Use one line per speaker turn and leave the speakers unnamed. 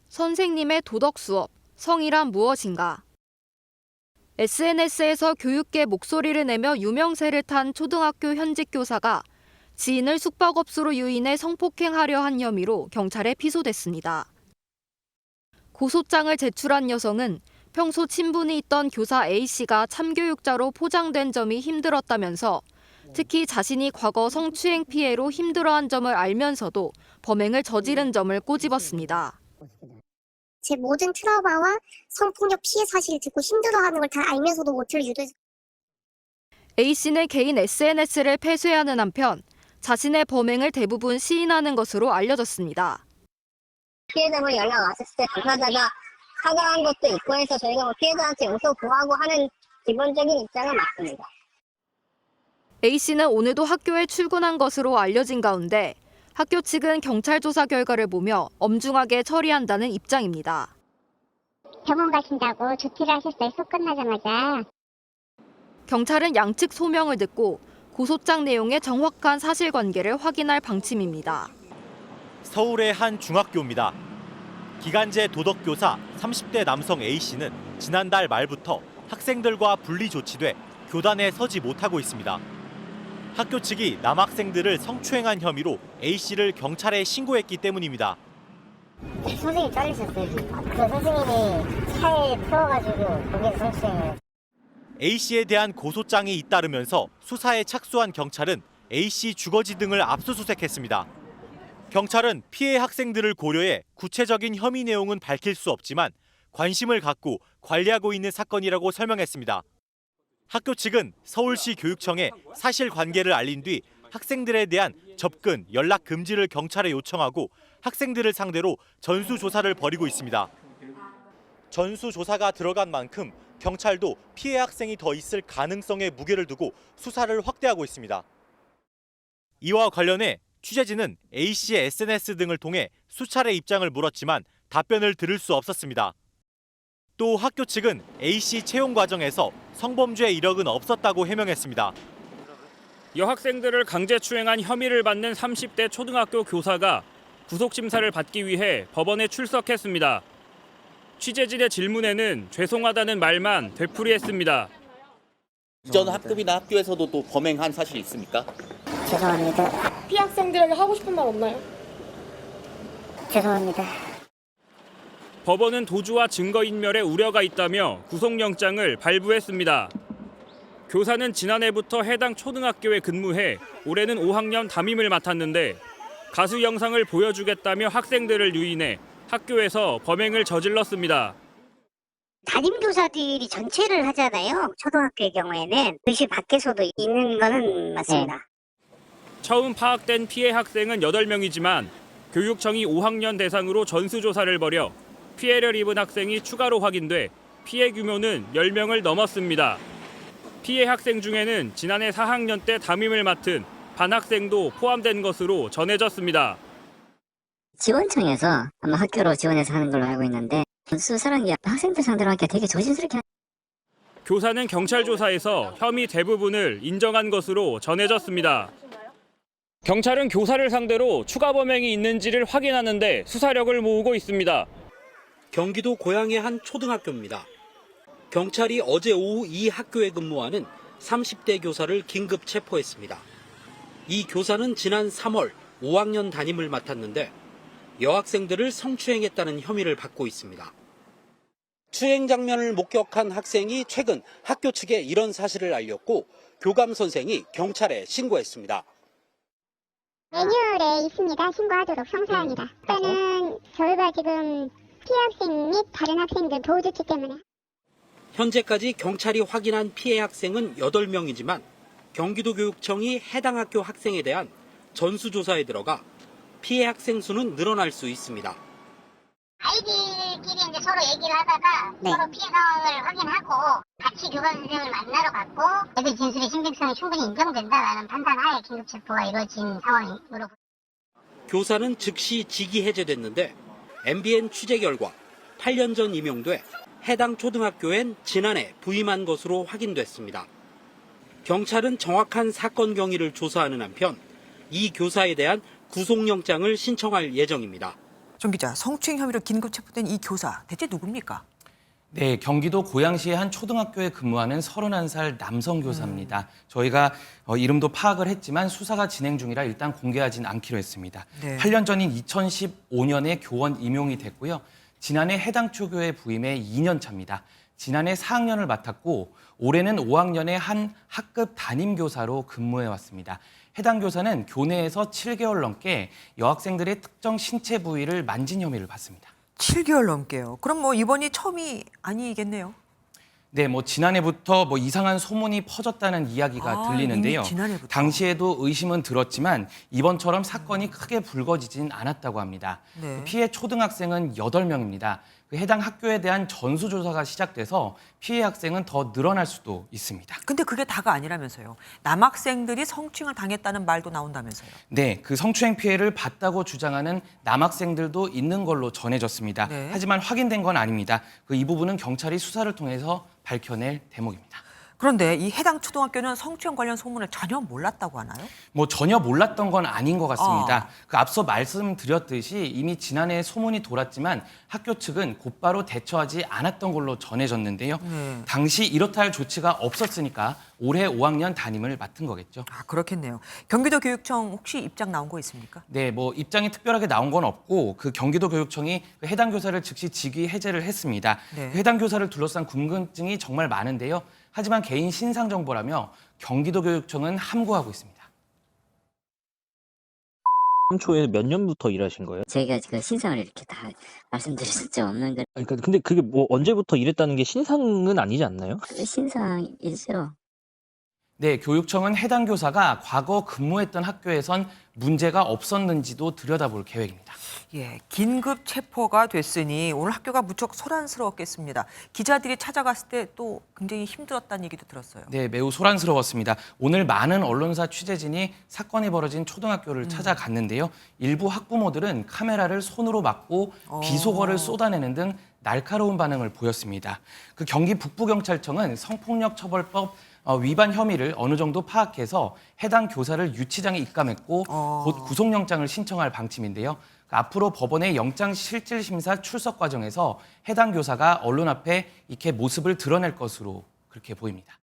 선생님의 도덕 수업, 성이란 무엇인가? SNS에서 교육계 목소리를 내며 유명세를 탄 초등학교 현직 교사가 지인을 숙박업소로 유인해 성폭행하려 한 혐의로 경찰에 피소됐습니다. 고소장을 제출한 여성은 평소 친분이 있던 교사 A씨가 참교육자로 포장된 점이 힘들었다면서 특히 자신이 과거 성추행 피해로 힘들어한 점을 알면서도 범행을 저지른 점을 꼬집었습니다.
제 모든 트라우마와 성폭력 피해 사실을 듣고 힘들어하는 걸 다 알면서도 모텔을 유도해서
A씨는 개인 SNS를 폐쇄하는 한편 자신의 범행을 대부분 시인하는 것으로 알려졌습니다.
피해자분이 연락 왔을 때 당사자가 사과한 것도 있고 해서 저희가 피해자한테 용서 구하고 하는 기본적인 입장은 맞습니다.
A씨는 오늘도 학교에 출근한 것으로 알려진 가운데 학교 측은 경찰 조사 결과를 보며 엄중하게 처리한다는 입장입니다.
병원 가신다고 조퇴를 하셨어요. 수업 끝나자마자.
경찰은 양측 소명을 듣고 고소장 내용의 정확한 사실관계를 확인할 방침입니다.
서울의 한 중학교입니다. 기간제 도덕교사 30대 남성 A씨는 지난달 말부터 학생들과 분리 조치돼 교단에 서지 못하고 있습니다. 학교 측이 남학생들을 성추행한 혐의로 A씨를 경찰에 신고했기 때문입니다.
선생님이 잘리셨어요. 그 선생님이 차에 태워가지고 거기서 성추행을.
A씨에 대한 고소장이 잇따르면서 수사에 착수한 경찰은 A씨 주거지 등을 압수수색했습니다. 경찰은 피해 학생들을 고려해 구체적인 혐의 내용은 밝힐 수 없지만 관심을 갖고 관리하고 있는 사건이라고 설명했습니다. 학교 측은 서울시 교육청에 사실관계를 알린 뒤 학생들에 대한 접근, 연락 금지를 경찰에 요청하고 학생들을 상대로 전수조사를 벌이고 있습니다. 전수조사가 들어간 만큼 경찰도 피해 학생이 더 있을 가능성에 무게를 두고 수사를 확대하고 있습니다. 이와 관련해 취재진은 A씨의 SNS 등을 통해 수차례 입장을 물었지만 답변을 들을 수 없었습니다. 또 학교 측은 A씨 채용 과정에서 성범죄 이력은 없었다고 해명했습니다.
여학생들을 강제추행한 혐의를 받는 30대 초등학교 교사가 구속심사를 받기 위해 법원에 출석했습니다. 취재진의 질문에는 죄송하다는 말만 되풀이했습니다.
이전 학급이나 학교에서도 또 범행한 사실이 있습니까?
죄송합니다.
피해 학생들에게 하고 싶은 말 없나요?
죄송합니다.
법원은 도주와 증거인멸에 우려가 있다며 구속영장을 발부했습니다. 교사는 지난해부터 해당 초등학교에 근무해 올해는 5학년 담임을 맡았는데 가수 영상을 보여주겠다며 학생들을 유인해 학교에서 범행을 저질렀습니다.
담임교사들이 전체를 하잖아요. 초등학교의 경우에는 교실 밖에서도 있는 거는 맞습니다.
처음 파악된 피해 학생은 8명이지만 교육청이 5학년 대상으로 전수조사를 벌여 피해를 입은 학생이 추가로 확인돼 피해 규모는 10명을 넘었습니다. 피해 학생 중에는 지난해 4학년 때 담임을 맡은 반학생도 포함된 것으로 전해졌습니다.
지원청에서 아마 학교로 지원해서 하는 걸로 알고 있는데 수사라는 게 학생들 상대로 하기가 되게 조심스럽게
교사는 경찰 조사에서 혐의 대부분을 인정한 것으로 전해졌습니다. 경찰은 교사를 상대로 추가 범행이 있는지를 확인하는 데 수사력을 모으고 있습니다.
경기도 고양의 한 초등학교입니다. 경찰이 어제 오후 이 학교에 근무하는 30대 교사를 긴급 체포했습니다. 이 교사는 지난 3월 5학년 담임을 맡았는데 여학생들을 성추행했다는 혐의를 받고 있습니다. 추행 장면을 목격한 학생이 최근 학교 측에 이런 사실을 알렸고 교감 선생이 경찰에 신고했습니다.
매뉴얼에 있습니다. 신고하도록 성사합니다. 일단은 저희가 지금 피해 학생 및 다른 학생들 도와줬기 때문에.
현재까지 경찰이 확인한 피해 학생은 8명이지만 경기도교육청이 해당 학교 학생에 대한 전수조사에 들어가 피해 학생 수는 늘어날 수 있습니다.
아이들끼리 이제 서로 얘기를 하다가 서로 피해 상황을 확인하고 같이 교감 선생님을 만나러 갔고 애들 진술의 신빙성이 충분히 인정된다라는 판단하에 긴급 체포가 이루어진 상황으로.
교사는 즉시 직위 해제됐는데 MBN 취재 결과 8년 전 임용돼 해당 초등학교엔 지난해 부임한 것으로 확인됐습니다. 경찰은 정확한 사건 경위를 조사하는 한편 이 교사에 대한 구속영장을 신청할 예정입니다.
정 기자, 성추행 혐의로 긴급 체포된 이 교사 대체 누굽니까?
네, 경기도 고양시의 한 초등학교에 근무하는 31살 남성 교사입니다. 저희가 이름도 파악을 했지만 수사가 진행 중이라 일단 공개하진 않기로 했습니다.
네.
8년 전인 2015년에 교원 임용이 됐고요. 지난해 해당 초교에 부임해 2년 차입니다. 지난해 4학년을 맡았고 올해는 5학년의 한 학급 담임교사로 근무해 왔습니다. 해당 교사는 교내에서 7개월 넘게 여학생들의 특정 신체 부위를 만진 혐의를 받습니다.
7개월 넘게요. 그럼 이번이 처음이 아니겠네요.
네, 지난해부터 이상한 소문이 퍼졌다는 이야기가 들리는데요.
이미 지난해부터.
당시에도 의심은 들었지만 이번처럼 사건이 크게 불거지진 않았다고 합니다.
네.
피해 초등학생은 8명입니다. 해당 학교에 대한 전수조사가 시작돼서 피해 학생은 더 늘어날 수도 있습니다.
근데 그게 다가 아니라면서요. 남학생들이 성추행을 당했다는 말도 나온다면서요.
네, 그 성추행 피해를 봤다고 주장하는 남학생들도 있는 걸로 전해졌습니다.
네.
하지만 확인된 건 아닙니다. 이 부분은 경찰이 수사를 통해서 밝혀낼 대목입니다.
그런데 이 해당 초등학교는 성추행 관련 소문을 전혀 몰랐다고 하나요?
전혀 몰랐던 건 아닌 것 같습니다. 앞서 말씀드렸듯이 이미 지난해 소문이 돌았지만 학교 측은 곧바로 대처하지 않았던 걸로 전해졌는데요.
네.
당시 이렇다 할 조치가 없었으니까 올해 5학년 담임을 맡은 거겠죠.
그렇겠네요. 경기도교육청 혹시 입장 나온 거 있습니까?
네, 입장이 특별하게 나온 건 없고 경기도교육청이 해당 교사를 즉시 직위 해제를 했습니다.
네.
해당 교사를 둘러싼 궁금증이 정말 많은데요. 하지만 개인 신상 정보라며 경기도교육청은 함구하고 있습니다.
초에 몇 년부터 일하신 거예요?
제가 그 신상을 이렇게 다 말씀드릴 수 없는 거.
그러니까 근데 그게 언제부터 일했다는 게 신상은 아니지 않나요?
신상이죠.
네, 교육청은 해당 교사가 과거 근무했던 학교에선 문제가 없었는지도 들여다볼 계획입니다.
예, 긴급 체포가 됐으니 오늘 학교가 무척 소란스러웠겠습니다. 기자들이 찾아갔을 때 또 굉장히 힘들었다는 얘기도 들었어요.
네, 매우 소란스러웠습니다. 오늘 많은 언론사 취재진이 사건이 벌어진 초등학교를 찾아갔는데요. 일부 학부모들은 카메라를 손으로 막고 비속어를 쏟아내는 등 날카로운 반응을 보였습니다. 경기 북부경찰청은 성폭력처벌법 위반 혐의를 어느 정도 파악해서 해당 교사를 유치장에 입감했고 곧 구속영장을 신청할 방침인데요. 앞으로 법원의 영장실질심사 출석 과정에서 해당 교사가 언론 앞에 이렇게 모습을 드러낼 것으로 그렇게 보입니다.